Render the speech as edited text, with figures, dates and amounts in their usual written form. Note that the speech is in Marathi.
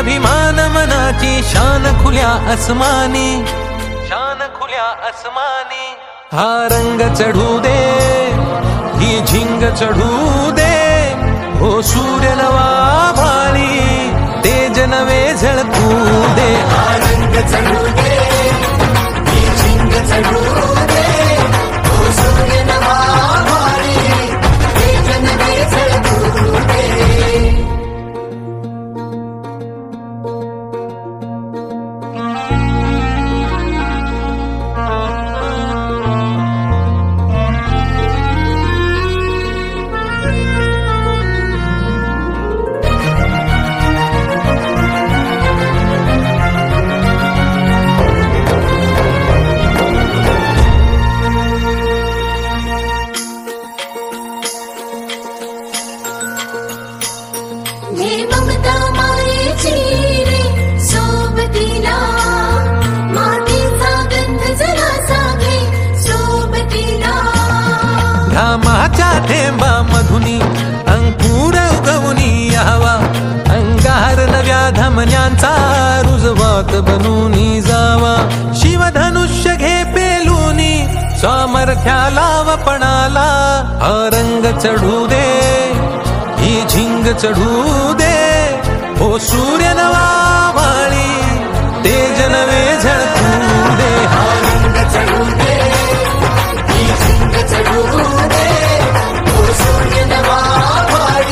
अभिमान मनाची शान खुल्या अस्मानी, शान खुल्या अस्मानी। हा रंग चढू दे, ही झिंग चढू दे, हो सूर्य नवा भाळी, तेज नवे झळकू दे। हा रंग चढू दे, ही झिंग चढू दे, हो सूर्य नवा भाळी, तेज नवे झळकू दे। हे ममता मायेची रे सोबतीला, मातीचा गंध जरासा घे सोबतीला। घामाच्या थेंबा मधुनी अंकुर उगवूनी यावा, अंगार नव्या धमन्यांचा रुजवात बनूनी जावा। शिवधनुष्य घे पेलूनी सामर्थ्याला वपणाला, हा रंग चढू दे, ही झिंग चढू दे, हो सूर्य नवा